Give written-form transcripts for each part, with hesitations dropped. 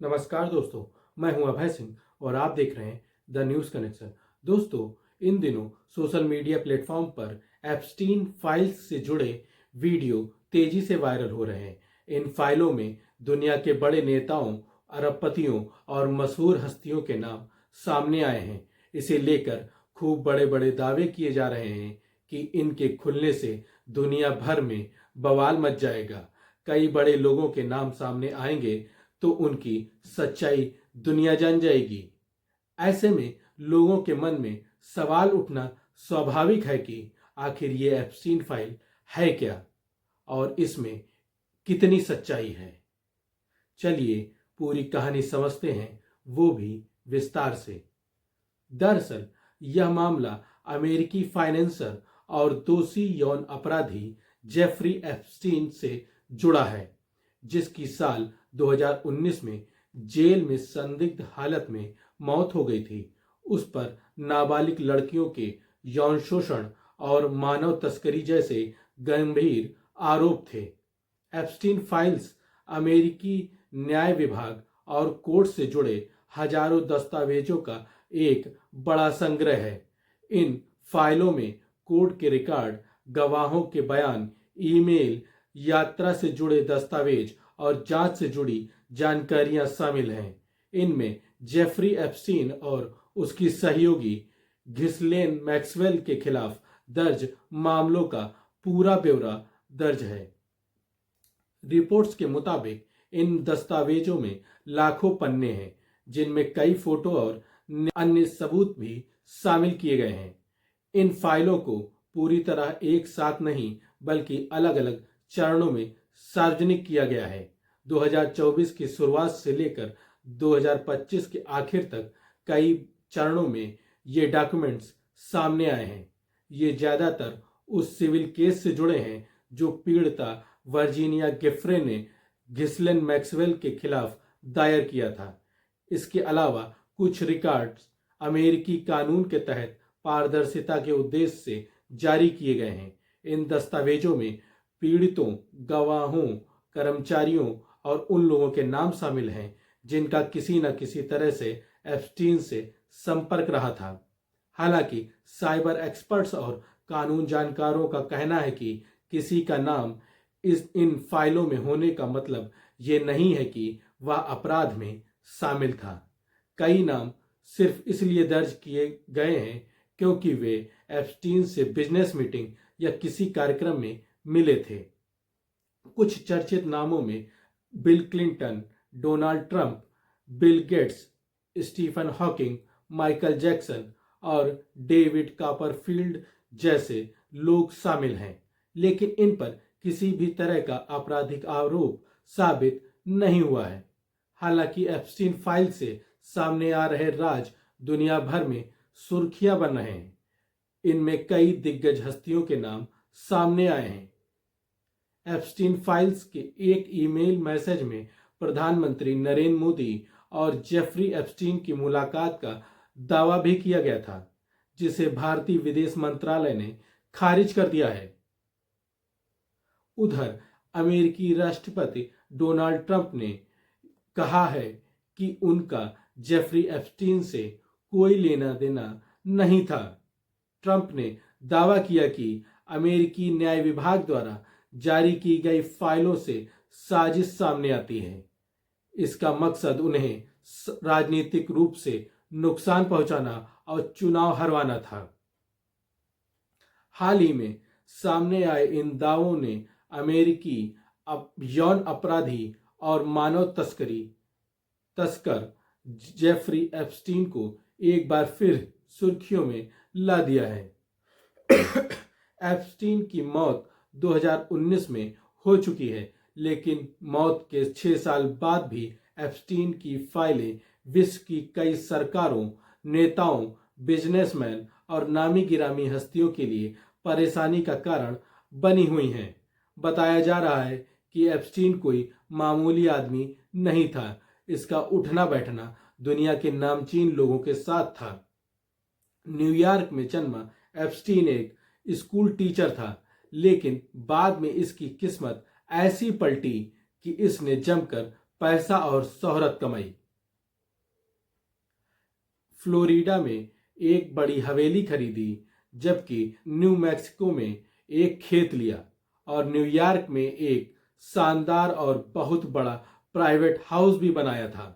नमस्कार दोस्तों, मैं हूं अभय सिंह और आप देख रहे हैं द न्यूज़ कनेक्शन। दोस्तों, इन दिनों सोशल मीडिया प्लेटफॉर्म पर एप्स्टीन फाइल्स से जुड़े वीडियो तेजी से वायरल हो रहे हैं। इन फाइलों में दुनिया के बड़े नेताओं, अरबपतियों और मशहूर हस्तियों के नाम सामने आए हैं। इसे लेकर खूब बड़े बड़े दावे किए जा रहे हैं कि इनके खुलने से दुनिया भर में बवाल मच जाएगा। कई बड़े लोगों के नाम सामने आएंगे तो उनकी सच्चाई दुनिया जान जाएगी। ऐसे में लोगों के मन में सवाल उठना स्वाभाविक है कि आखिर ये एप्स्टीन फाइल है क्या और इसमें कितनी सच्चाई है। चलिए पूरी कहानी समझते हैं, वो भी विस्तार से। दरअसल यह मामला अमेरिकी फाइनेंसर और दोषी यौन अपराधी जेफरी एप्स्टीन से जुड़ा है, जिसकी साल 2019 में जेल में संदिग्ध हालत में मौत हो गई थी। उस पर नाबालिग लड़कियों के यौन शोषण और मानव तस्करी जैसे गंभीर आरोप थे। एप्स्टीन फाइल्स अमेरिकी न्याय विभाग और कोर्ट से जुड़े हजारों दस्तावेजों का एक बड़ा संग्रह है। इन फाइलों में कोर्ट के रिकॉर्ड, गवाहों के बयान, ईमेल, यात्रा से जुड़े दस्तावेज और जांच से जुड़ी जानकारियां शामिल हैं। इनमें जेफरी एप्स्टीन और उसकी सहयोगी घिस्लेन मैक्सवेल के खिलाफ दर्ज मामलों का पूरा ब्यौरा दर्ज है। रिपोर्ट्स के मुताबिक इन दस्तावेजों में लाखों पन्ने हैं, जिनमें कई फोटो और अन्य सबूत भी शामिल किए गए हैं। इन फाइलों को पूरी तरह एक साथ नहीं बल्कि अलग अलग चरणों में सार्वजनिक किया गया है। 2024 की शुरुआत से लेकर 2025 के आखिर तक कई चरणों में ये डॉक्यूमेंट्स सामने आए हैं। ये ज्यादातर उस सिविल केस से जुड़े हैं जो पीड़िता वर्जीनिया गिफ्रे ने घिस्लेन मैक्सवेल के खिलाफ दायर किया था। इसके अलावा कुछ रिकॉर्ड्स अमेरिकी कानून के तहत पारदर्शिता के उद्देश्य से जारी किए गए हैं। इन दस्तावेजों में पीड़ितों, गवाहों, कर्मचारियों और उन लोगों के नाम शामिल हैं जिनका किसी न किसी तरह से एप्स्टीन से संपर्क रहा था। हालांकि साइबर एक्सपर्ट्स और कानून जानकारों का कहना है कि किसी का नाम इन फाइलों में होने का मतलब ये नहीं है कि वह अपराध में शामिल था। कई नाम सिर्फ इसलिए दर्ज किए गए हैं क्योंकि वे एप्स्टीन से बिजनेस मीटिंग या किसी कार्यक्रम में मिले थे। कुछ चर्चित नामों में Bill Clinton, Donald Trump, Bill Gates, Stephen Hawking, Michael Jackson और डेविड कॉपरफील्ड जैसे लोग शामिल हैं, लेकिन इन पर किसी भी तरह का आपराधिक आरोप साबित नहीं हुआ है। हालांकि एप्स्टीन फाइल से सामने आ रहे राज दुनिया भर में सुर्खियां बन रहे हैं। इनमें कई दिग्गज हस्तियों के नाम सामने आए हैं। एप्स्टीन फाइल्स के एक ईमेल मैसेज में प्रधानमंत्री नरेंद्र मोदी और जेफरी एप्स्टीन की मुलाकात का दावा भी किया गया था, जिसे भारतीय विदेश मंत्रालय ने खारिज कर दिया है। उधर अमेरिकी राष्ट्रपति डोनाल्ड ट्रंप ने कहा है कि उनका जेफरी एप्स्टीन से कोई लेना देना नहीं था। ट्रंप ने दावा किया कि अमेरिकी न्याय विभाग द्वारा जारी की गई फाइलों से साजिश सामने आती है। इसका मकसद उन्हें राजनीतिक रूप से नुकसान पहुंचाना और चुनाव हरवाना था। हाल ही में सामने आए इन दावों ने अमेरिकी यौन अपराधी और मानव तस्कर जेफरी एप्स्टीन को एक बार फिर सुर्खियों में ला दिया है। एप्स्टीन की मौत 2019 में हो चुकी है, लेकिन मौत के 6 साल बाद भी एप्स्टीन की फाइलें विश्व की कई सरकारों, नेताओं, बिजनेसमैन और नामी गिरामी हस्तियों के लिए परेशानी का कारण बनी हुई हैं। बताया जा रहा है कि एप्स्टीन कोई मामूली आदमी नहीं था। इसका उठना बैठना दुनिया के नामचीन लोगों के साथ था। न्यूयॉर्क में जन्मा एप्स्टीन एक स्कूल टीचर था, लेकिन बाद में इसकी किस्मत ऐसी पलटी कि इसने जमकर पैसा और शोहरत कमाई। फ्लोरिडा में एक बड़ी हवेली खरीदी, जबकि न्यू मैक्सिको में एक खेत लिया और न्यूयॉर्क में एक शानदार और बहुत बड़ा प्राइवेट हाउस भी बनाया था।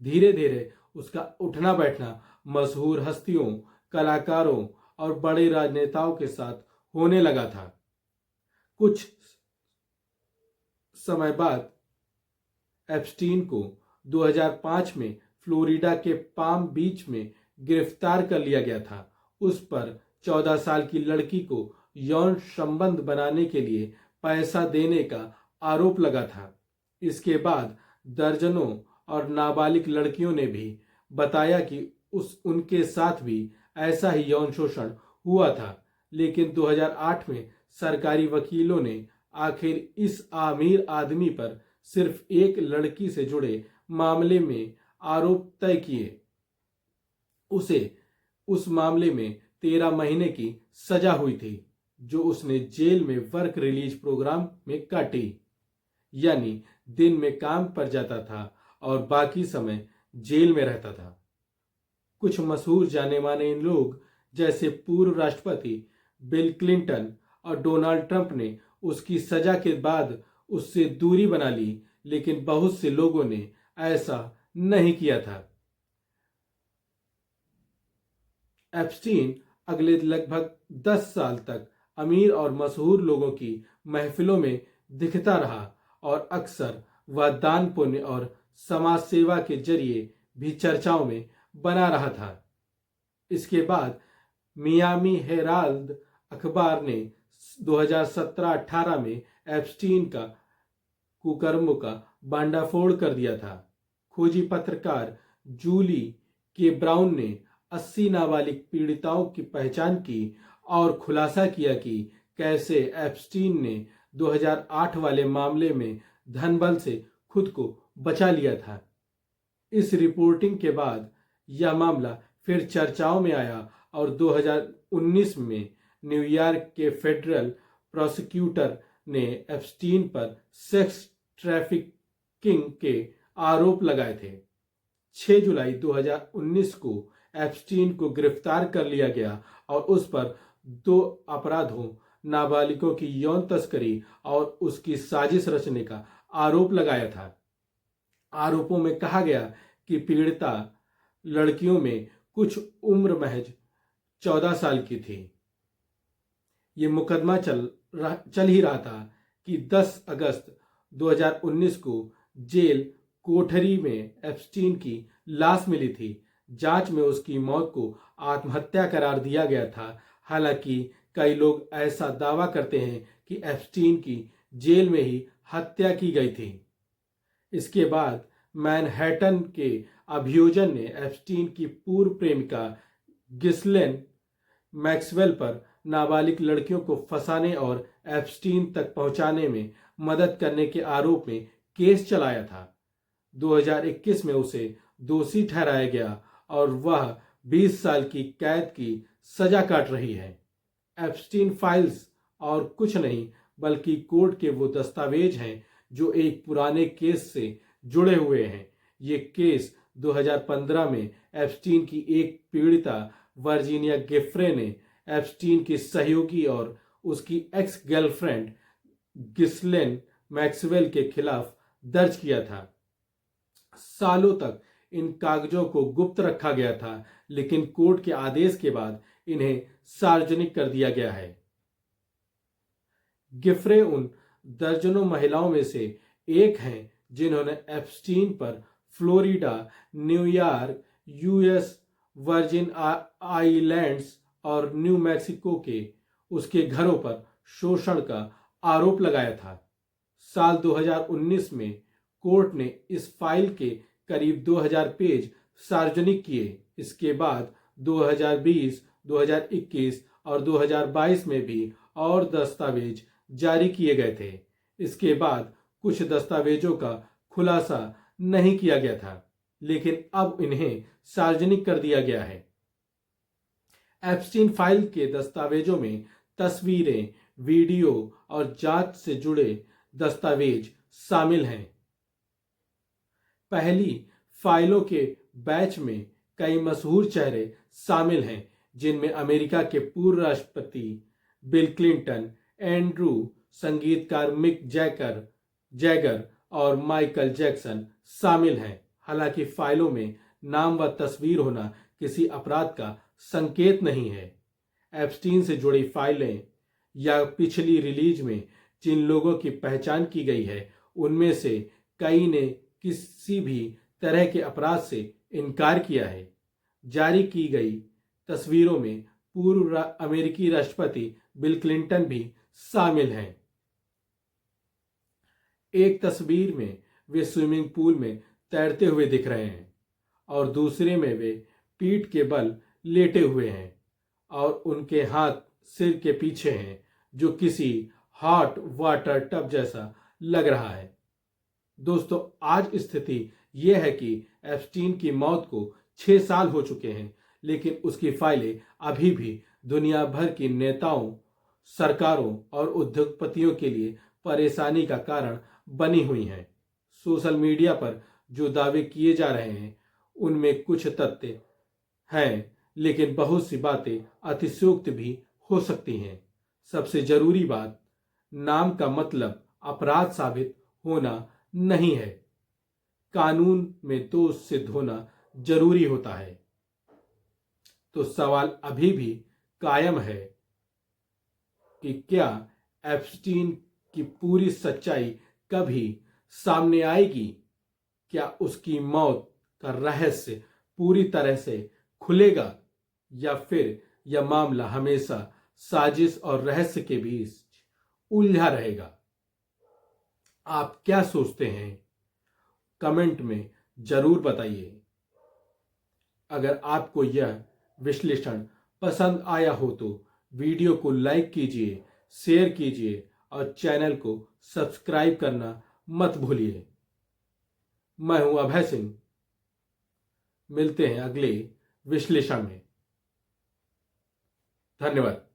धीरे धीरे उसका उठना बैठना मशहूर हस्तियों, कलाकारों और बड़े राजनेताओं के साथ होने लगा था। कुछ समय बाद एप्स्टीन को 2005 में फ्लोरिडा के पाम बीच में गिरफ्तार कर लिया गया था। उस पर 14 साल की लड़की को यौन संबंध बनाने के लिए पैसा देने का आरोप लगा था। इसके बाद दर्जनों और नाबालिग लड़कियों ने भी बताया कि उनके साथ भी ऐसा ही यौन शोषण हुआ था। लेकिन 2008 में सरकारी वकीलों ने आखिर इस अमीर आदमी पर सिर्फ एक लड़की से जुड़े मामले में आरोप तय किए। उसे उस मामले में 13 महीने की सजा हुई थी, जो उसने जेल में वर्क रिलीज प्रोग्राम में काटी, यानी दिन में काम पर जाता था और बाकी समय जेल में रहता था। कुछ मशहूर जाने माने लोग जैसे पूर्व राष्ट्रपति बिल क्लिंटन और डोनाल्ड ट्रंप ने उसकी सजा के बाद उससे दूरी बना ली, लेकिन बहुत से लोगों ने ऐसा नहीं किया था। एप्स्टीन अगले लगभग 10 साल तक अमीर और मशहूर लोगों की महफिलों में दिखता रहा और अक्सर वह दान पुण्य और समाज सेवा के जरिए भी चर्चाओं में बना रहा था। इसके बाद मियामी हेराल्ड अखबार ने 2017-18 में एप्स्टीन का कुकर्मों का भांडाफोड़ कर दिया था। खोजी पत्रकार जूली के ब्राउन ने 80 नाबालिग पीड़िताओं की पहचान की और खुलासा किया कि कैसे एप्स्टीन ने 2008 वाले मामले में धनबल से खुद को बचा लिया था। इस रिपोर्टिंग के बाद यह मामला फिर चर्चाओं में आया और 2019 में न्यूयॉर्क के फेडरल प्रोसिक्यूटर ने एप्स्टीन पर सेक्स ट्रैफिकिंग के आरोप लगाए थे। 6 जुलाई 2019 को एप्स्टीन को गिरफ्तार कर लिया गया और उस पर 2 अपराधों, नाबालिगों की यौन तस्करी और उसकी साजिश रचने का आरोप लगाया था। आरोपों में कहा गया कि पीड़िता लड़कियों में कुछ उम्र महज 14 साल की थी। ये मुकदमा चल ही रहा था कि 10 अगस्त 2019 को जेल कोठरी में एप्स्टीन की लाश मिली थी। जांच में उसकी मौत को आत्महत्या करार दिया गया था। हालांकि कई लोग ऐसा दावा करते हैं कि एप्स्टीन की जेल में ही हत्या की गई थी। इसके बाद मैनहट्टन के अभियोजन ने एप्स्टीन की पूर्व प्रेमिका गिस्लेन मैक्सवेल पर नाबालिग लड़कियों को फंसाने और एप्स्टीन तक पहुंचाने में मदद करने के आरोप में केस चलाया था। 2021 में उसे दोषी ठहराया गया और वह 20 साल की कैद की सजा काट रही है। एप्स्टीन फाइल्स और कुछ नहीं बल्कि कोर्ट के वो दस्तावेज हैं जो एक पुराने केस से जुड़े हुए हैं। ये केस 2015 में एप्स्टीन की एक पीड़िता वर्जीनिया गिफ्रे ने एप्स्टीन की सहयोगी और उसकी एक्स गर्लफ्रेंड गिस्लेन मैक्सवेल के खिलाफ दर्ज किया था। सालों तक इन कागजों को गुप्त रखा गया था, लेकिन कोर्ट के आदेश के बाद इन्हें सार्वजनिक कर दिया गया है। गिफ्रे उन दर्जनों महिलाओं में से एक हैं जिन्होंने एप्स्टीन पर Florida, New York, US virgin islands और न्यू मैक्सिको के उसके घरों पर शोषण का आरोप लगाया था। साल 2019 में कोर्ट ने इस फाइल के करीब 2000 पेज सार्वजनिक किए। इसके बाद 2020, 2021 और 2022 में भी और दस्तावेज जारी किए गए थे। इसके बाद कुछ दस्तावेजों का खुलासा नहीं किया गया था, लेकिन अब इन्हें सार्वजनिक कर दिया गया है। एप्स्टीन फाइल के दस्तावेजों में तस्वीरें, वीडियो और जांच से जुड़े दस्तावेज शामिल हैं। पहली फाइलों के बैच में कई मशहूर चेहरे शामिल हैं, जिनमें अमेरिका के पूर्व राष्ट्रपति बिल क्लिंटन, एंड्रू, संगीतकार मिक जैगर और माइकल जैक्सन शामिल हैं। हालांकि फाइलों में नाम व तस्वीर होना किसी अपराध का संकेत नहीं है। एप्स्टीन से जुड़ी फाइलें या पिछली रिलीज में जिन लोगों की पहचान की गई है, उनमें से कई ने किसी भी तरह के अपराध से इनकार किया है। जारी की गई तस्वीरों में पूर्व अमेरिकी राष्ट्रपति बिल क्लिंटन भी शामिल हैं। एक तस्वीर में वे स्विमिंग पूल में तैरते हुए दिख रहे हैं और दूसरे में वे पीठ के बल लेटे हुए हैं और उनके हाथ सिर के पीछे हैं, जो किसी हॉट वाटर टब जैसा लग रहा है। दोस्तों, आज स्थिति यह है कि एप्स्टीन की मौत को 6 साल हो चुके हैं, लेकिन उसकी फाइलें अभी भी दुनिया भर की नेताओं, सरकारों और उद्योगपतियों के लिए परेशानी का कारण बनी हुई हैं। सोशल मीडिया पर जो दावे किए जा रहे हैं, उनमें कुछ तथ्य हैं, लेकिन बहुत सी बातें अतिशयोक्ति भी हो सकती हैं। सबसे जरूरी बात, नाम का मतलब अपराध साबित होना नहीं है। कानून में दोष सिद्ध होना जरूरी होता है। तो सवाल अभी भी कायम है कि क्या एप्स्टीन की पूरी सच्चाई कभी सामने आएगी? क्या उसकी मौत का रहस्य पूरी तरह से खुलेगा, या फिर यह मामला हमेशा साजिश और रहस्य के बीच उलझा रहेगा? आप क्या सोचते हैं? कमेंट में जरूर बताइए। अगर आपको यह विश्लेषण पसंद आया हो तो वीडियो को लाइक कीजिए, शेयर कीजिए और चैनल को सब्सक्राइब करना मत भूलिए। मैं हूं अभय सिंह। मिलते हैं अगले विश्लेषण में। धन्यवाद।